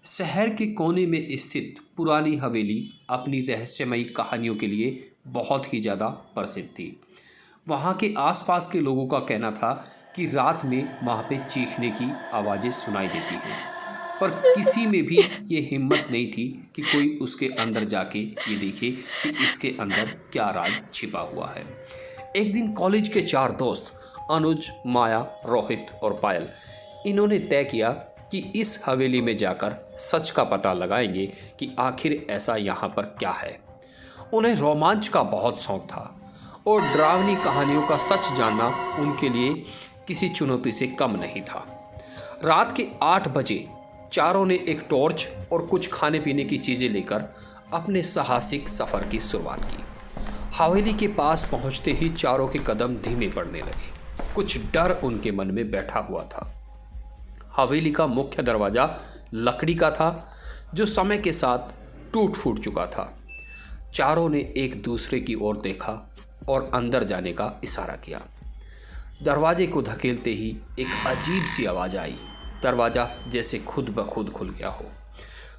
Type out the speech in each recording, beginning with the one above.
शहर के कोने में स्थित पुरानी हवेली अपनी रहस्यमयी कहानियों के लिए बहुत ही ज़्यादा प्रसिद्ध थी। वहाँ के आसपास के लोगों का कहना था कि रात में वहाँ पे चीखने की आवाज़ें सुनाई देती हैं, पर किसी में भी ये हिम्मत नहीं थी कि कोई उसके अंदर जाके ये देखे कि इसके अंदर क्या राज छिपा हुआ है। एक दिन कॉलेज के 4 दोस्त अनुज, माया, रोहित और पायल, इन्होंने तय किया कि इस हवेली में जाकर सच का पता लगाएंगे कि आखिर ऐसा यहाँ पर क्या है। उन्हें रोमांच का बहुत शौक था और डरावनी कहानियों का सच जानना उनके लिए किसी चुनौती से कम नहीं था। रात के 8 बजे चारों ने एक टॉर्च और कुछ खाने पीने की चीज़ें लेकर अपने साहसिक सफ़र की शुरुआत की। हवेली के पास पहुंचते ही चारों के कदम धीमे पड़ने लगे। कुछ डर उनके मन में बैठा हुआ था। हवेली का मुख्य दरवाज़ा लकड़ी का था, जो समय के साथ टूट फूट चुका था। चारों ने एक दूसरे की ओर देखा और अंदर जाने का इशारा किया। दरवाजे को धकेलते ही एक अजीब सी आवाज़ आई। दरवाज़ा जैसे खुद ब खुद खुल गया हो।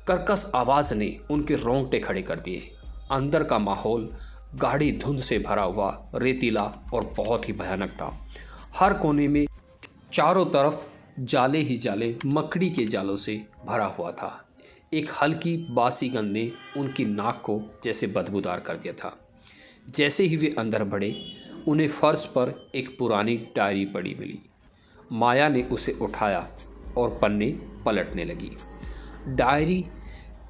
कर्कश आवाज़ ने उनके रोंगटे खड़े कर दिए। अंदर का माहौल गाढ़ी धुंध से भरा हुआ, रेतीला और बहुत ही भयानक था। हर कोने में चारों तरफ जाले ही जाले मकड़ी के जालों से भरा हुआ था। एक हल्की बासी गंध ने उनकी नाक को जैसे बदबूदार कर दिया था। जैसे ही वे अंदर बढ़े, उन्हें फर्श पर एक पुरानी डायरी पड़ी मिली। माया ने उसे उठाया और पन्ने पलटने लगी। डायरी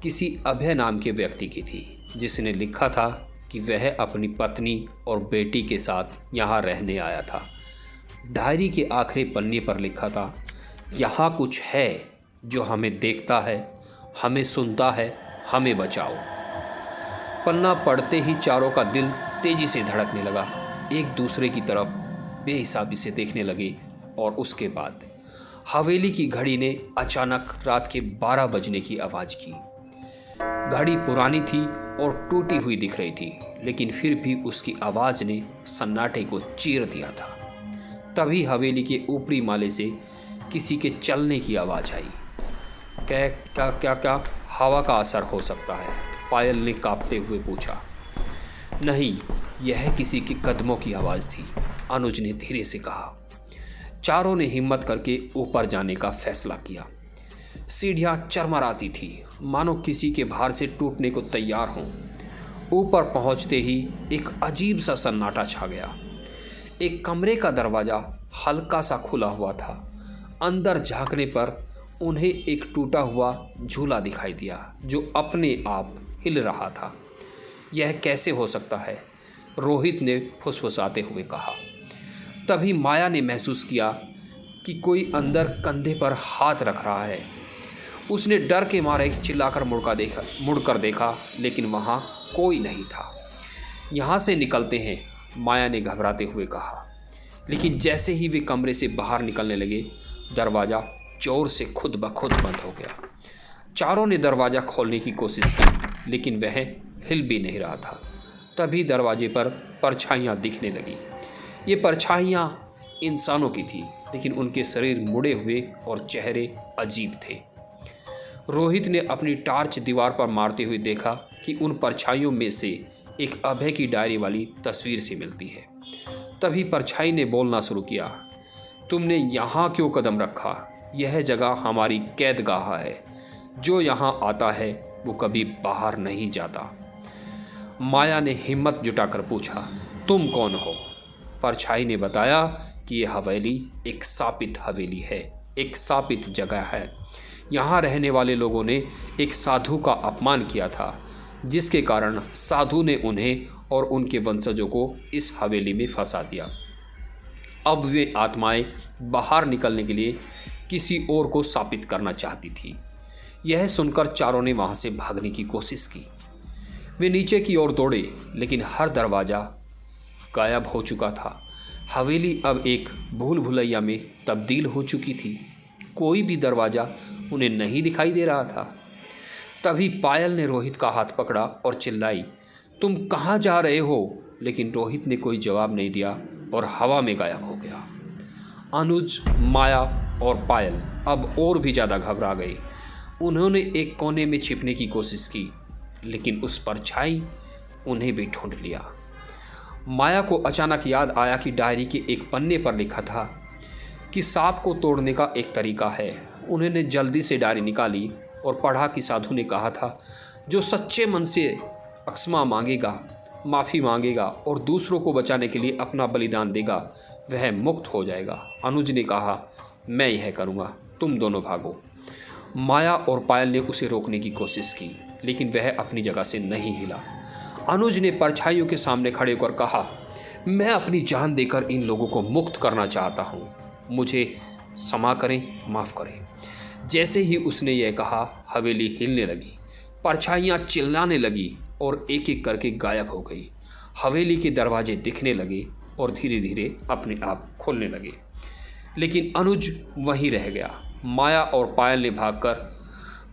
किसी अभय नाम के व्यक्ति की थी, जिसने लिखा था कि वह अपनी पत्नी और बेटी के साथ यहाँ रहने आया था। डायरी के आखिरी पन्ने पर लिखा था, यहाँ कुछ है जो हमें देखता है, हमें सुनता है, हमें बचाओ। पन्ना पढ़ते ही चारों का दिल तेजी से धड़कने लगा। एक दूसरे की तरफ बेहिसाबी से देखने लगे और उसके बाद हवेली की घड़ी ने अचानक रात के 12 बजने की आवाज़ की। घड़ी पुरानी थी और टूटी हुई दिख रही थी, लेकिन फिर भी उसकी आवाज़ ने सन्नाटे को चीर दिया था। तभी हवेली के ऊपरी माले से किसी के चलने की आवाज़ आई। क्या हवा का असर हो सकता है? पायल ने कांपते हुए पूछा। नहीं, यह किसी के कदमों की आवाज़ थी, अनुज ने धीरे से कहा। चारों ने हिम्मत करके ऊपर जाने का फैसला किया। सीढ़ियाँ चरमराती थी, मानो किसी के भार से टूटने को तैयार हों। ऊपर पहुंचते ही एक अजीब सा सन्नाटा छा गया। एक कमरे का दरवाज़ा हल्का सा खुला हुआ था। अंदर झांकने पर उन्हें एक टूटा हुआ झूला दिखाई दिया, जो अपने आप हिल रहा था। यह कैसे हो सकता है? रोहित ने फुसफुसाते हुए कहा। तभी माया ने महसूस किया कि कोई अंदर कंधे पर हाथ रख रहा है। उसने डर के मारे चिल्लाकर मुड़कर देखा, लेकिन वहाँ कोई नहीं था। यहाँ से निकलते हैं, माया ने घबराते हुए कहा। लेकिन जैसे ही वे कमरे से बाहर निकलने लगे, दरवाज़ा जोर से खुद ब खुद बंद हो गया। चारों ने दरवाज़ा खोलने की कोशिश की, लेकिन वह हिल भी नहीं रहा था। तभी दरवाजे पर परछाइयाँ दिखने लगी। ये परछाइयाँ इंसानों की थी, लेकिन उनके शरीर मुड़े हुए और चेहरे अजीब थे। रोहित ने अपनी टार्च दीवार पर मारते हुए देखा कि उन परछाइयों में से एक अभय की डायरी वाली तस्वीर से मिलती है। तभी परछाई ने बोलना शुरू किया। तुमने यहाँ क्यों कदम रखा? यह जगह हमारी कैदगाह है। जो यहाँ आता है वो कभी बाहर नहीं जाता। माया ने हिम्मत जुटाकर पूछा, तुम कौन हो? परछाई ने बताया कि यह हवेली एक शापित हवेली है, एक शापित जगह है। यहाँ रहने वाले लोगों ने एक साधु का अपमान किया था, जिसके कारण साधु ने उन्हें और उनके वंशजों को इस हवेली में फंसा दिया। अब वे आत्माएं बाहर निकलने के लिए किसी और को शापित करना चाहती थी। यह सुनकर चारों ने वहाँ से भागने की कोशिश की। वे नीचे की ओर दौड़े, लेकिन हर दरवाज़ा गायब हो चुका था। हवेली अब एक भूल भुलैया में तब्दील हो चुकी थी। कोई भी दरवाज़ा उन्हें नहीं दिखाई दे रहा था। तभी पायल ने रोहित का हाथ पकड़ा और चिल्लाई, तुम कहाँ जा रहे हो? लेकिन रोहित ने कोई जवाब नहीं दिया और हवा में गायब हो गया। अनुज, माया और पायल अब और भी ज़्यादा घबरा गए। उन्होंने एक कोने में छिपने की कोशिश की, लेकिन उस परछाई उन्हें भी ढूंढ लिया। माया को अचानक याद आया कि डायरी के एक पन्ने पर लिखा था कि सांप को तोड़ने का एक तरीका है। उन्होंने जल्दी से डायरी निकाली और पढ़ा कि साधु ने कहा था, जो सच्चे मन से क्षमा मांगेगा, माफ़ी मांगेगा और दूसरों को बचाने के लिए अपना बलिदान देगा, वह मुक्त हो जाएगा। अनुज ने कहा, मैं यह करूँगा, तुम दोनों भागो। माया और पायल ने उसे रोकने की कोशिश की, लेकिन वह अपनी जगह से नहीं हिला। अनुज ने परछाइयों के सामने खड़े होकर कहा, मैं अपनी जान देकर इन लोगों को मुक्त करना चाहता हूँ, मुझे क्षमा करें, माफ़ करें। जैसे ही उसने यह कहा, हवेली हिलने लगी, परछाइयाँ चिल्लाने लगी और एक एक करके गायब हो गई। हवेली के दरवाजे दिखने लगे और धीरे धीरे अपने आप खुलने लगे, लेकिन अनुज वहीं रह गया। माया और पायल ने भागकर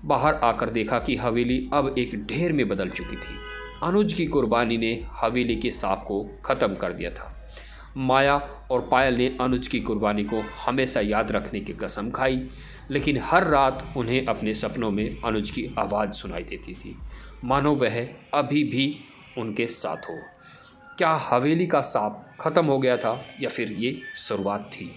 बाहर आकर देखा कि हवेली अब एक ढेर में बदल चुकी थी। अनुज की कुर्बानी ने हवेली के सांप को ख़त्म कर दिया था। माया और पायल ने अनुज की कुर्बानी को हमेशा याद रखने की कसम खाई, लेकिन हर रात उन्हें अपने सपनों में अनुज की आवाज़ सुनाई देती थी, मानो वह अभी भी उनके साथ हो। क्या हवेली का सांप ख़त्म हो गया था या फिर ये शुरुआत थी?